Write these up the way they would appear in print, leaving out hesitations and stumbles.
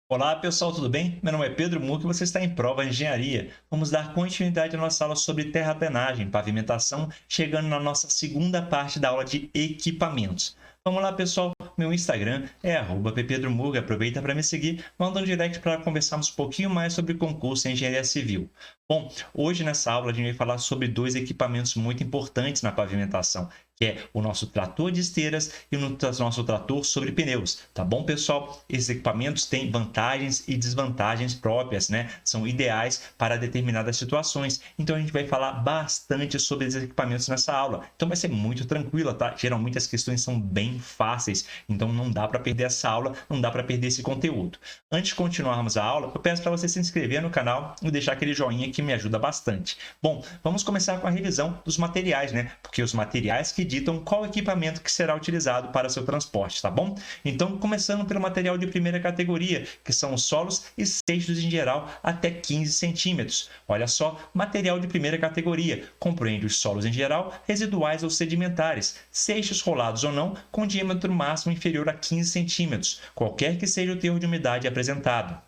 Olá pessoal, tudo bem? Meu nome é Pedro Muck e você está em Prova Engenharia. Vamos dar continuidade à nossa aula sobre terraplenagem, pavimentação, chegando na nossa segunda parte da aula de equipamentos. Vamos lá pessoal, meu Instagram é @ppedromurga, aproveita para me seguir, manda um direct para conversarmos um pouquinho mais sobre concurso em Engenharia Civil. Bom, hoje nessa aula a gente vai falar sobre dois equipamentos muito importantes na pavimentação, que é o nosso trator de esteiras e o nosso trator sobre pneus, tá bom, pessoal? Esses equipamentos têm vantagens e desvantagens próprias, né? São ideais para determinadas situações. Então a gente vai falar bastante sobre esses equipamentos nessa aula. Então vai ser muito tranquila, tá? Geralmente as questões são bem fáceis, então não dá para perder essa aula, não dá para perder esse conteúdo. Antes de continuarmos a aula, eu peço para você se inscrever no canal e deixar aquele joinha que me ajuda bastante. Bom, vamos começar com a revisão dos materiais, né? Porque os materiais que ditam qual equipamento que será utilizado para seu transporte, tá bom? Então, começando pelo material de primeira categoria, que são os solos e seixos em geral até 15 centímetros. Olha só, material de primeira categoria, compreende os solos em geral, residuais ou sedimentares, seixos rolados ou não, com diâmetro máximo inferior a 15 centímetros, qualquer que seja o teor de umidade apresentado.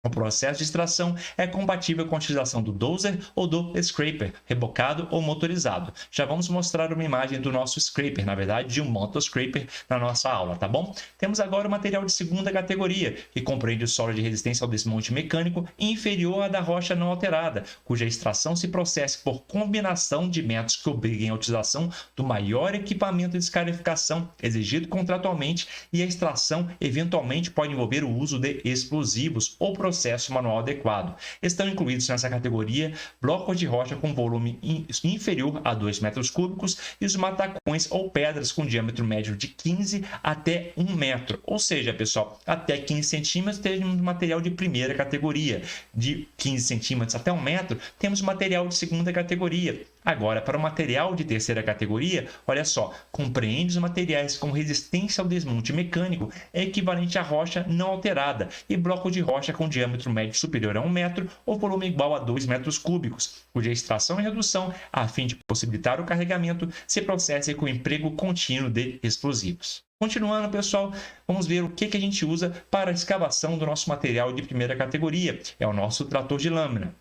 O processo de extração é compatível com a utilização do dozer ou do scraper, rebocado ou motorizado. Já vamos mostrar uma imagem do nosso scraper, na verdade, de um motoscraper na nossa aula, tá bom? Temos agora o material de segunda categoria, que compreende o solo de resistência ao desmonte mecânico inferior à da rocha não alterada, cuja extração se processa por combinação de métodos que obriguem a utilização do maior equipamento de escarificação exigido contratualmente e a extração eventualmente pode envolver o uso de explosivos ou processo manual adequado. Estão incluídos nessa categoria blocos de rocha com volume inferior a 2 metros cúbicos e os matacões ou pedras com diâmetro médio de 15 até 1 metro. Ou seja, pessoal, até 15 centímetros temos material de primeira categoria. De 15 centímetros até 1 metro temos material de segunda categoria. Agora, para o material de terceira categoria, olha só, compreende os materiais com resistência ao desmonte mecânico é equivalente à rocha não alterada e bloco de rocha com diâmetro médio superior a 1 metro ou volume igual a 2 metros cúbicos, cuja extração e redução, a fim de possibilitar o carregamento, se processa com o emprego contínuo de explosivos. Continuando, pessoal, vamos ver o que a gente usa para a escavação do nosso material de primeira categoria. É o nosso trator de lâmina.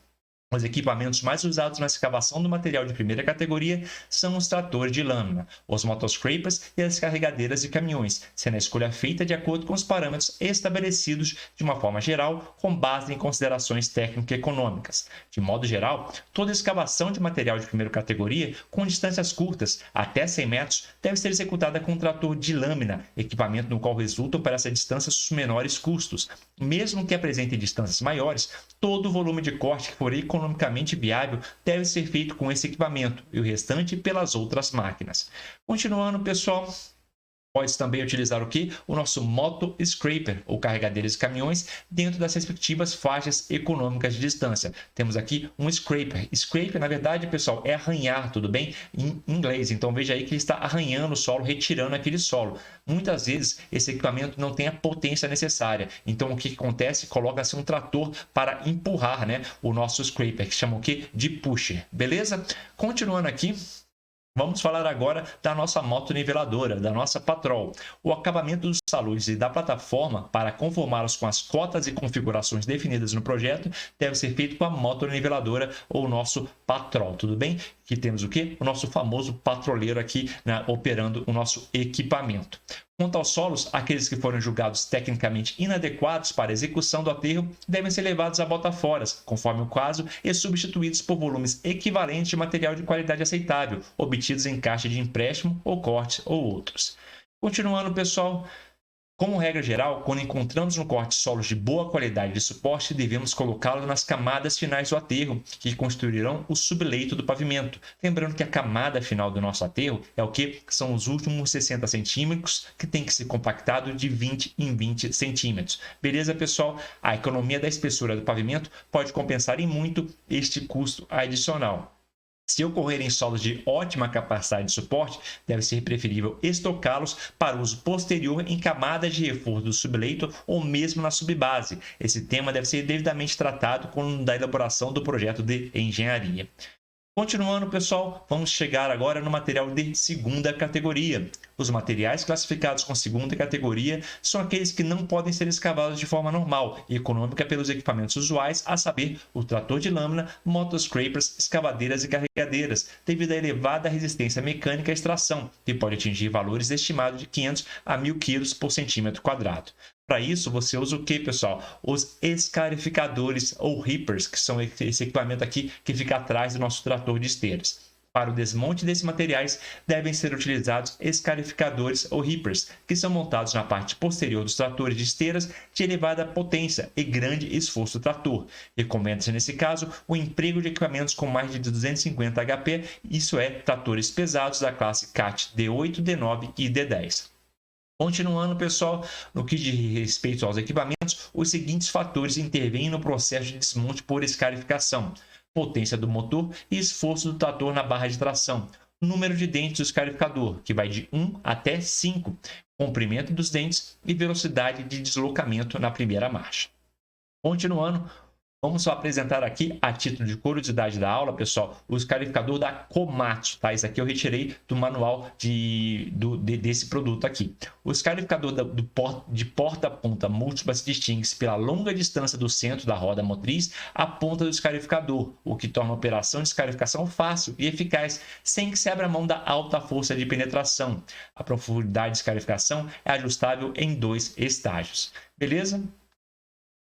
Os equipamentos mais usados na escavação do material de primeira categoria são os tratores de lâmina, os motoscrapers e as carregadeiras de caminhões, sendo a escolha feita de acordo com os parâmetros estabelecidos de uma forma geral, com base em considerações técnico-econômicas. De modo geral, toda escavação de material de primeira categoria, com distâncias curtas, até 100 metros, deve ser executada com um trator de lâmina, equipamento no qual resultam para essa distância os menores custos. Mesmo que apresente distâncias maiores, todo o volume de corte que for economicamente viável deve ser feito com esse equipamento e o restante pelas outras máquinas. Continuando, pessoal, pode também utilizar o que? O nosso moto scraper, ou carregadeiras de caminhões, dentro das respectivas faixas econômicas de distância. Temos aqui um scraper. Scraper, na verdade, pessoal, é arranhar, tudo bem? Em inglês. Então, veja aí que ele está arranhando o solo, retirando aquele solo. Muitas vezes, esse equipamento não tem a potência necessária. Então, o que acontece? Coloca-se um trator para empurrar, né, o nosso scraper, que chama o que? De pusher. Beleza? Continuando aqui. Vamos falar agora da nossa motoniveladora, da nossa Patrol. O acabamento dos taludes e da plataforma para conformá-los com as cotas e configurações definidas no projeto deve ser feito com a motoniveladora ou o nosso Patrol, tudo bem? Que temos o quê? O nosso famoso patroleiro aqui, né, operando o nosso equipamento. Quanto aos solos, aqueles que foram julgados tecnicamente inadequados para a execução do aterro devem ser levados a botaforas, conforme o caso, e substituídos por volumes equivalentes de material de qualidade aceitável, obtidos em caixa de empréstimo ou corte ou outros. Continuando, pessoal. Como regra geral, quando encontramos no corte solos de boa qualidade de suporte, devemos colocá-lo nas camadas finais do aterro, que constituirão o subleito do pavimento. Lembrando que a camada final do nosso aterro é o que? São os últimos 60 centímetros, que tem que ser compactado de 20 em 20 centímetros. Beleza, pessoal? A economia da espessura do pavimento pode compensar em muito este custo adicional. Se ocorrerem solos de ótima capacidade de suporte, deve ser preferível estocá-los para uso posterior em camadas de reforço do subleito ou mesmo na subbase. Esse tema deve ser devidamente tratado quando da elaboração do projeto de engenharia. Continuando, pessoal, vamos chegar agora no material de segunda categoria. Os materiais classificados com segunda categoria são aqueles que não podem ser escavados de forma normal e econômica pelos equipamentos usuais, a saber, o trator de lâmina, motoscrapers, escavadeiras e carregadeiras, devido à elevada resistência mecânica à extração, que pode atingir valores estimados de 500 a 1.000 kg por centímetro quadrado. Para isso, você usa o que, pessoal? Os escarificadores ou reapers, que são esse equipamento aqui que fica atrás do nosso trator de esteiras. Para o desmonte desses materiais, devem ser utilizados escarificadores ou reapers, que são montados na parte posterior dos tratores de esteiras de elevada potência e grande esforço do trator. Recomenda-se, nesse caso, o emprego de equipamentos com mais de 250 HP, isso é, tratores pesados da classe CAT D8, D9 e D10. Continuando, pessoal, no que diz respeito aos equipamentos, os seguintes fatores intervêm no processo de desmonte por escarificação: potência do motor e esforço do trator na barra de tração, número de dentes do escarificador, que vai de 1 até 5, comprimento dos dentes e velocidade de deslocamento na primeira marcha. Continuando, vamos só apresentar aqui, a título de curiosidade da aula, pessoal, o escarificador da Komatsu, tá? Isso aqui eu retirei do manual desse produto aqui. O escarificador de porta a ponta múltipla se distingue pela longa distância do centro da roda motriz à ponta do escarificador, o que torna a operação de escarificação fácil e eficaz, sem que se abra mão da alta força de penetração. A profundidade de escarificação é ajustável em 2 estágios. Beleza?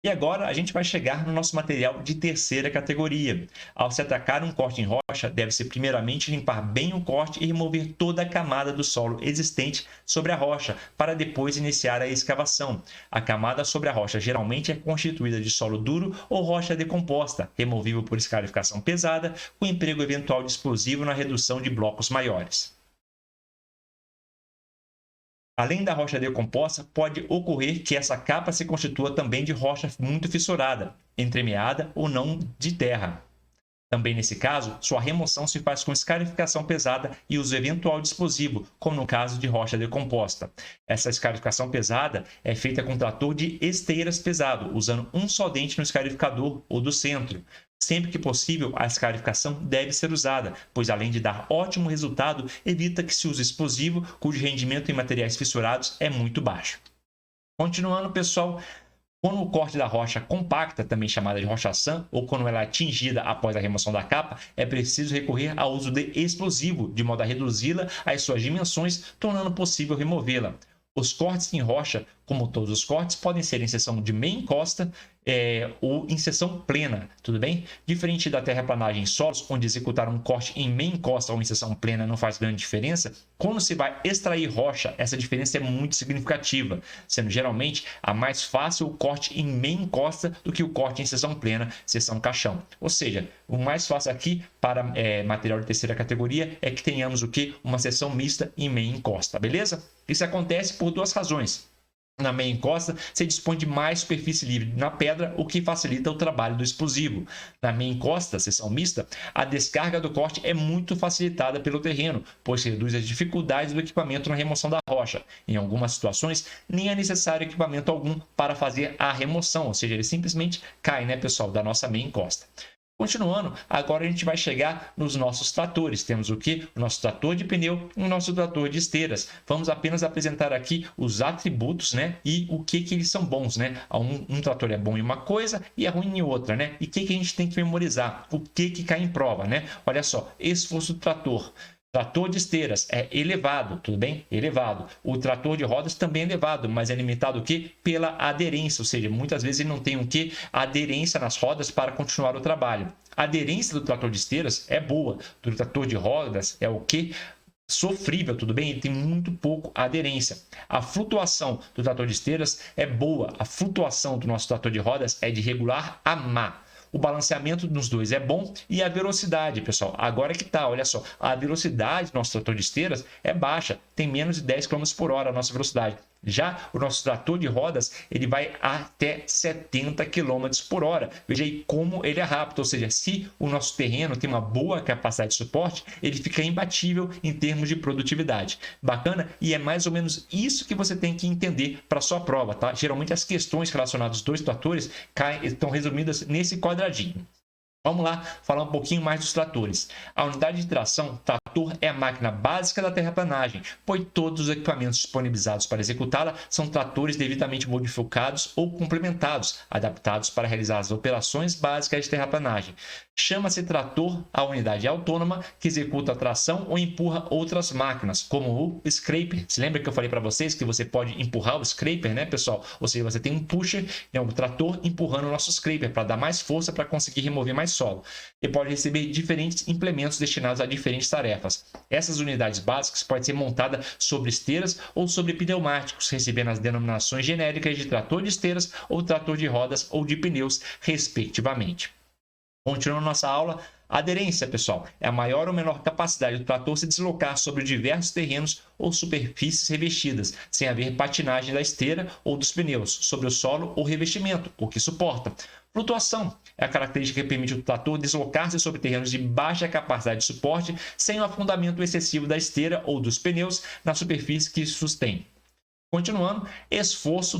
E agora a gente vai chegar no nosso material de terceira categoria. Ao se atacar um corte em rocha, deve-se primeiramente limpar bem o corte e remover toda a camada do solo existente sobre a rocha, para depois iniciar a escavação. A camada sobre a rocha geralmente é constituída de solo duro ou rocha decomposta, removível por escarificação pesada, com emprego eventual de explosivo na redução de blocos maiores. Além da rocha decomposta, pode ocorrer que essa capa se constitua também de rocha muito fissurada, entremeada ou não de terra. Também nesse caso, sua remoção se faz com escarificação pesada e uso eventual de explosivo, como no caso de rocha decomposta. Essa escarificação pesada é feita com trator de esteiras pesado, usando um só dente no escarificador ou do centro. Sempre que possível, a escarificação deve ser usada, pois além de dar ótimo resultado, evita que se use explosivo, cujo rendimento em materiais fissurados é muito baixo. Continuando, pessoal, quando o corte da rocha compacta, também chamada de rochação, ou quando ela é atingida após a remoção da capa, é preciso recorrer ao uso de explosivo, de modo a reduzi-la às suas dimensões, tornando possível removê-la. Os cortes em rocha, como todos os cortes, podem ser em seção de meia encosta ou em seção plena, tudo bem? Diferente da terraplanagem em solos, onde executar um corte em meia encosta ou em seção plena não faz grande diferença, quando se vai extrair rocha, essa diferença é muito significativa, sendo geralmente a mais fácil o corte em meia encosta do que o corte em seção plena, seção caixão. Ou seja, o mais fácil aqui para material de terceira categoria é que tenhamos o que? Uma seção mista em meia encosta, beleza? Isso acontece por 2 razões. Na meia encosta, se dispõe de mais superfície livre na pedra, o que facilita o trabalho do explosivo. Na meia encosta, seção mista, a descarga do corte é muito facilitada pelo terreno, pois reduz as dificuldades do equipamento na remoção da rocha. Em algumas situações, nem é necessário equipamento algum para fazer a remoção, ou seja, ele simplesmente cai, né, pessoal, da nossa meia encosta. Continuando, agora a gente vai chegar nos nossos tratores. Temos o que? O nosso trator de pneu e o nosso trator de esteiras. Vamos apenas apresentar aqui os atributos, né? E o que eles são bons, né? Um trator é bom em uma coisa e é ruim em outra, né? E o que a gente tem que memorizar? O que cai em prova, né? Olha só, esforço do trator. Trator de esteiras é elevado, tudo bem? Elevado. O trator de rodas também é elevado, mas é limitado o quê? Pela aderência, ou seja, muitas vezes ele não tem o quê? Aderência nas rodas para continuar o trabalho. A aderência do trator de esteiras é boa, do trator de rodas é o quê? Sofrível, tudo bem? Ele tem muito pouco aderência. A flutuação do trator de esteiras é boa, a flutuação do nosso trator de rodas é de regular a má. O balanceamento dos dois é bom e a velocidade, pessoal, agora que tá, olha só, a velocidade do nosso trator de esteiras é baixa, tem menos de 10 km por hora a nossa velocidade. Já o nosso trator de rodas, ele vai até 70 km por hora. Veja aí como ele é rápido, ou seja, se o nosso terreno tem uma boa capacidade de suporte, ele fica imbatível em termos de produtividade. Bacana? E é mais ou menos isso que você tem que entender para a sua prova, tá? Geralmente as questões relacionadas aos 2 tratores estão resumidas nesse quadradinho. Vamos lá falar um pouquinho mais dos tratores. A unidade de tração, trator, é a máquina básica da terraplanagem, pois todos os equipamentos disponibilizados para executá-la são tratores devidamente modificados ou complementados, adaptados para realizar as operações básicas de terraplanagem. Chama-se trator a unidade autônoma que executa a tração ou empurra outras máquinas, como o scraper. Se lembra que eu falei para vocês que você pode empurrar o scraper, né, pessoal? Ou seja, você tem um pusher, né, um trator empurrando o nosso scraper para dar mais força para conseguir remover mais solo. E pode receber diferentes implementos destinados a diferentes tarefas. Essas unidades básicas podem ser montadas sobre esteiras ou sobre pneumáticos, recebendo as denominações genéricas de trator de esteiras ou trator de rodas ou de pneus, respectivamente. Continuando nossa aula, a aderência, pessoal, é a maior ou menor capacidade do trator se deslocar sobre diversos terrenos ou superfícies revestidas, sem haver patinagem da esteira ou dos pneus, sobre o solo ou revestimento, o que suporta. Flutuação é a característica que permite ao trator deslocar-se sobre terrenos de baixa capacidade de suporte, sem o afundamento excessivo da esteira ou dos pneus na superfície que sustém. Continuando, esforço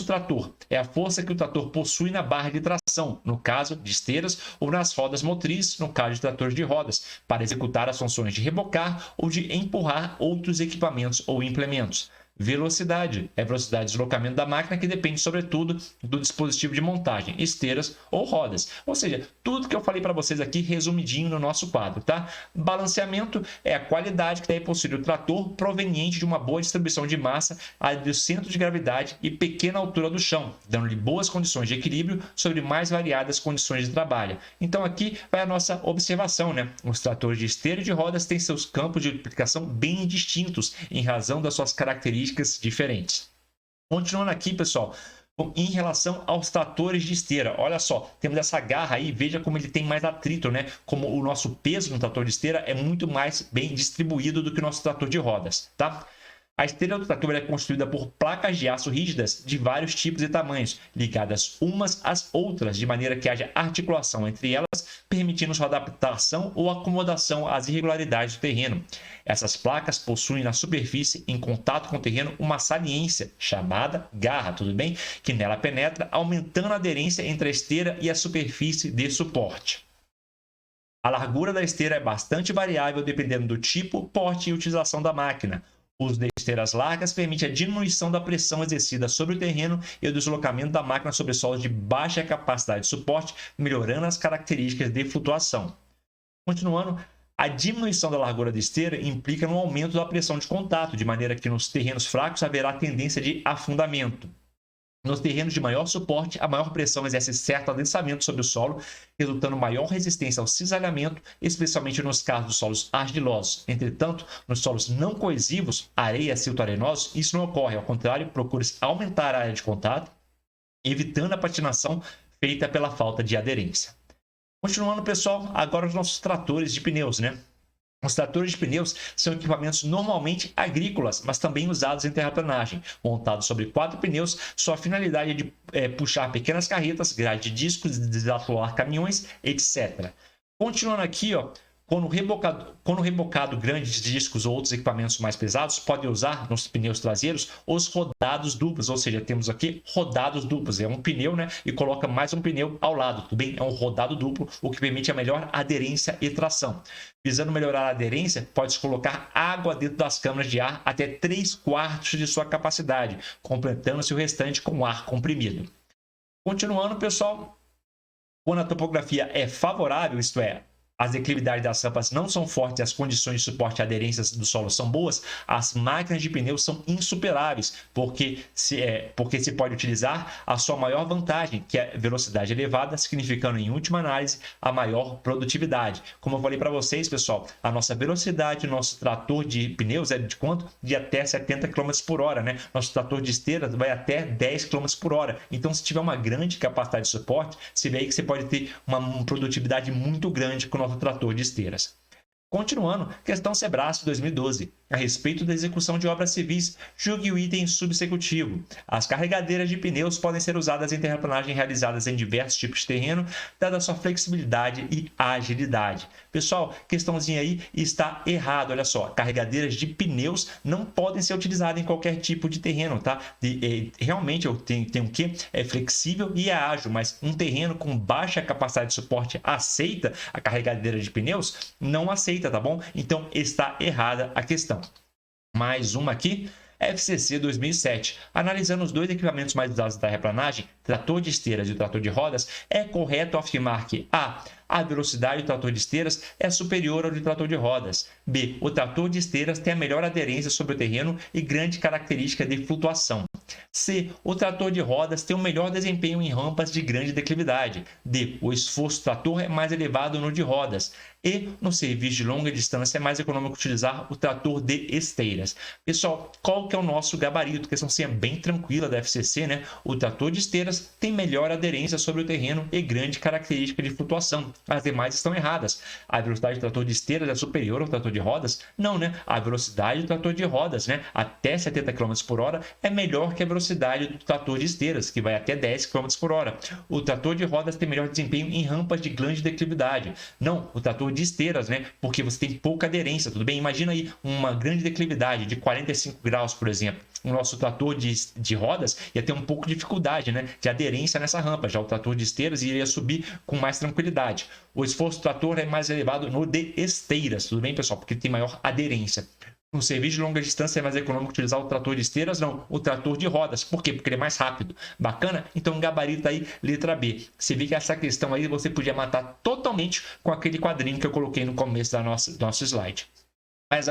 trator é a força que o trator possui na barra de tração, no caso de esteiras, ou nas rodas motrizes, no caso de tratores de rodas, para executar as funções de rebocar ou de empurrar outros equipamentos ou implementos. Velocidade é a velocidade de deslocamento da máquina, que depende, sobretudo, do dispositivo de montagem, esteiras ou rodas. Ou seja, tudo que eu falei para vocês aqui resumidinho no nosso quadro, tá? Balanceamento é a qualidade que deve possuir o trator proveniente de uma boa distribuição de massa do centro de gravidade e pequena altura do chão, dando-lhe boas condições de equilíbrio sobre mais variadas condições de trabalho. Então aqui vai a nossa observação, né? Os tratores de esteira e de rodas têm seus campos de aplicação bem distintos em razão das suas características diferentes. Continuando aqui, pessoal, em relação aos tratores de esteira, olha só, temos essa garra aí, veja como ele tem mais atrito, né? Como o nosso peso no trator de esteira é muito mais bem distribuído do que o nosso trator de rodas, tá? A esteira do trator é construída por placas de aço rígidas de vários tipos e tamanhos, ligadas umas às outras, de maneira que haja articulação entre elas, permitindo sua adaptação ou acomodação às irregularidades do terreno. Essas placas possuem na superfície, em contato com o terreno, uma saliência, chamada garra, tudo bem? Que nela penetra, aumentando a aderência entre a esteira e a superfície de suporte. A largura da esteira é bastante variável dependendo do tipo, porte e utilização da máquina. O uso de esteiras largas permite a diminuição da pressão exercida sobre o terreno e o deslocamento da máquina sobre solos de baixa capacidade de suporte, melhorando as características de flutuação. Continuando, a diminuição da largura da esteira implica no aumento da pressão de contato, de maneira que nos terrenos fracos haverá tendência de afundamento. Nos terrenos de maior suporte, a maior pressão exerce certo adensamento sobre o solo, resultando maior resistência ao cisalhamento, especialmente nos casos dos solos argilosos. Entretanto, nos solos não coesivos, areia, silto arenosos, isso não ocorre. Ao contrário, procure-se aumentar a área de contato, evitando a patinação feita pela falta de aderência. Continuando, pessoal, agora os nossos tratores de pneus, né? Os tratores de pneus são equipamentos normalmente agrícolas, mas também usados em terraplanagem. Montados sobre 4 pneus, sua finalidade é de puxar pequenas carretas, grade de discos, desatolar caminhões, etc. Continuando aqui, ó, quando rebocado grandes discos ou outros equipamentos mais pesados, pode usar nos pneus traseiros os rodados duplos, ou seja, temos aqui rodados duplos, é um pneu, né, e coloca mais um pneu ao lado, tudo bem? É um rodado duplo, o que permite a melhor aderência e tração. Visando melhorar a aderência, pode-se colocar água dentro das câmaras de ar até 3/4 de sua capacidade, completando-se o restante com ar comprimido. Continuando, pessoal, quando a topografia é favorável, isto é, as declividades das rampas não são fortes e as condições de suporte e aderências do solo são boas, as máquinas de pneus são insuperáveis, porque se pode utilizar a sua maior vantagem, que é velocidade elevada, significando, em última análise, a maior produtividade. Como eu falei para vocês, pessoal, a nossa velocidade, nosso trator de pneus é de quanto? De até 70 km por hora, né? Nosso trator de esteira vai até 10 km por hora. Então, se tiver uma grande capacidade de suporte, você vê aí que você pode ter uma produtividade muito grande com o nosso trator de esteiras. Continuando, questão Sebrasp 2012. A respeito da execução de obras civis, julgue o item subsecutivo. As carregadeiras de pneus podem ser usadas em terraplanagem realizadas em diversos tipos de terreno, dada sua flexibilidade e agilidade. Pessoal, questãozinha aí está errado, olha só, carregadeiras de pneus não podem ser utilizadas em qualquer tipo de terreno, tá? Realmente eu tenho que é flexível e é ágil, mas um terreno com baixa capacidade de suporte aceita a carregadeira de pneus? Não aceita, tá bom? Então está errada a questão. Mais uma aqui, FCC 2007. Analisando os dois equipamentos mais usados da terraplanagem, trator de esteiras e o trator de rodas, é correto afirmar que a velocidade do trator de esteiras é superior ao do trator de rodas. B. O trator de esteiras tem a melhor aderência sobre o terreno e grande característica de flutuação. C. O trator de rodas tem o melhor desempenho em rampas de grande declividade. D. O esforço do trator é mais elevado no de rodas. E, no serviço de longa distância, é mais econômico utilizar o trator de esteiras. Pessoal, qual que é o nosso gabarito? Questão assim, é bem tranquila da FCC, né? O trator de esteiras tem melhor aderência sobre o terreno e grande característica de flutuação. As demais estão erradas. A velocidade do trator de esteiras é superior ao trator de rodas? Não, né? A velocidade do trator de rodas, né? Até 70 km por hora é melhor que a velocidade do trator de esteiras, que vai até 10 km por hora. O trator de rodas tem melhor desempenho em rampas de grande declividade. Não, o trator de esteiras, né? Porque você tem pouca aderência, tudo bem? Imagina aí uma grande declividade de 45 graus, por exemplo. O nosso trator de rodas ia ter um pouco de dificuldade, né, de aderência nessa rampa. Já o trator de esteiras iria subir com mais tranquilidade. O esforço do trator é mais elevado no de esteiras, tudo bem, pessoal? Porque tem maior aderência. No serviço de longa distância é mais econômico utilizar o trator de esteiras? Não, o trator de rodas. Por quê? Porque ele é mais rápido. Bacana? Então, gabarito aí, letra B. Você vê que essa questão aí você podia matar totalmente com aquele quadrinho que eu coloquei no começo do nosso slide. Mas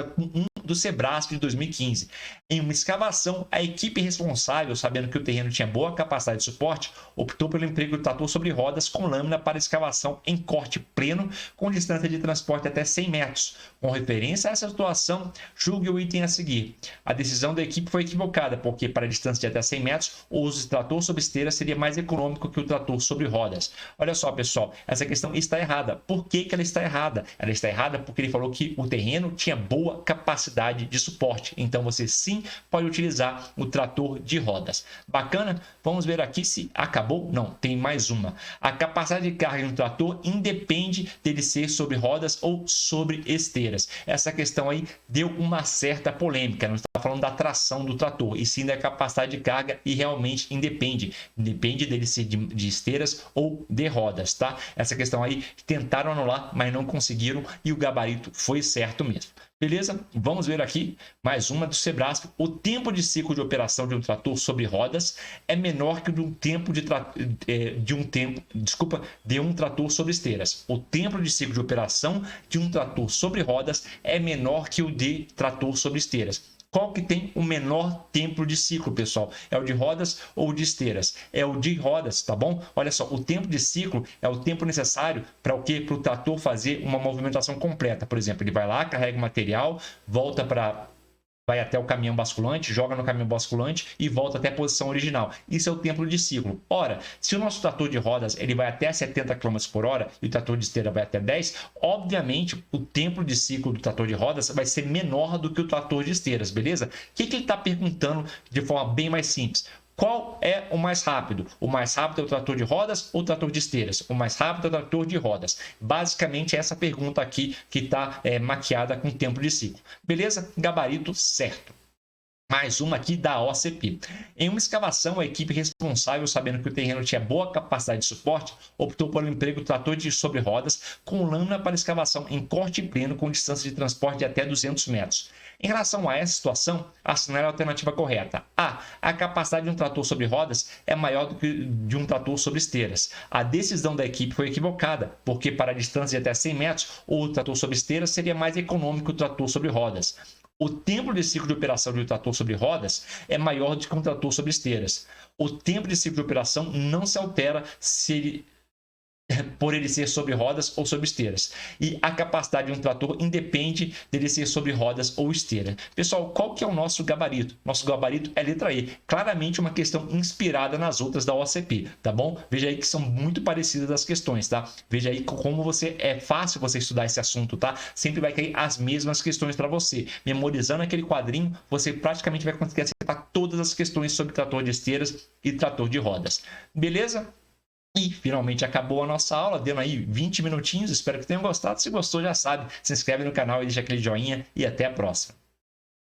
do Sebrasp de 2015. Em uma escavação, a equipe responsável, sabendo que o terreno tinha boa capacidade de suporte, optou pelo emprego do trator sobre rodas com lâmina para escavação em corte pleno, com distância de transporte até 100 metros. Com referência a essa situação, julgue o item a seguir. A decisão da equipe foi equivocada, porque para a distância de até 100 metros, o uso de trator sobre esteira seria mais econômico que o trator sobre rodas. Olha só, pessoal, essa questão está errada. Por que ela está errada? Ela está errada porque ele falou que o terreno tinha boa capacidade de suporte. Então, você sim pode utilizar o trator de rodas. Bacana? Vamos ver aqui se acabou. Não, tem mais uma. A capacidade de carga do trator independe dele ser sobre rodas ou sobre esteiras. Essa questão aí deu uma certa polêmica. Não está falando da tração do trator, e sim da capacidade de carga, e realmente independe. Depende dele ser de esteiras ou de rodas, tá? Essa questão aí tentaram anular, mas não conseguiram, e o gabarito foi certo mesmo. Beleza? Vamos ver aqui mais uma do Sebrasp. O tempo de ciclo de operação de um trator sobre rodas é menor que o de um tempo de um trator sobre esteiras. O tempo de ciclo de operação de um trator sobre rodas é menor que o de trator sobre esteiras. Qual que tem o menor tempo de ciclo, pessoal? É o de rodas ou de esteiras? É o de rodas, tá bom? Olha só, o tempo de ciclo é o tempo necessário para o quê? Para o trator fazer uma movimentação completa. Por exemplo, ele vai lá, carrega o material, vai até o caminhão basculante, joga no caminhão basculante e volta até a posição original. Isso é o tempo de ciclo. Ora, se o nosso trator de rodas ele vai até 70 km por hora e o trator de esteira vai até 10, obviamente o tempo de ciclo do trator de rodas vai ser menor do que o trator de esteiras, beleza? O que ele está perguntando de forma bem mais simples? Qual é o mais rápido? O mais rápido é o trator de rodas ou o trator de esteiras? O mais rápido é o trator de rodas. Basicamente, é essa pergunta aqui que está maquiada com tempo de ciclo. Beleza? Gabarito certo. Mais uma aqui da OCP. Em uma escavação, a equipe responsável, sabendo que o terreno tinha boa capacidade de suporte, optou pelo emprego do trator sobre rodas com lâmina para escavação em corte pleno com distância de transporte de até 200 metros. Em relação a essa situação, assinale a alternativa correta. A. A capacidade de um trator sobre rodas é maior do que de um trator sobre esteiras. A decisão da equipe foi equivocada, porque para a distância de até 100 metros, o trator sobre esteiras seria mais econômico que o trator sobre rodas. O tempo de ciclo de operação de um trator sobre rodas é maior do que um trator sobre esteiras. O tempo de ciclo de operação não se altera se ele por ele ser sobre rodas ou sobre esteiras. E a capacidade de um trator independe dele ser sobre rodas ou esteira. Pessoal, qual que é o nosso gabarito? Nosso gabarito é letra E. Claramente uma questão inspirada nas outras da OCP, tá bom? Veja aí que são muito parecidas as questões, tá? Veja aí como é fácil você estudar esse assunto, tá? Sempre vai cair as mesmas questões para você. Memorizando aquele quadrinho, você praticamente vai conseguir acertar todas as questões sobre trator de esteiras e trator de rodas. Beleza? E finalmente acabou a nossa aula, dando aí 20 minutinhos. Espero que tenham gostado. Se gostou, já sabe, se inscreve no canal e deixa aquele joinha. E até a próxima.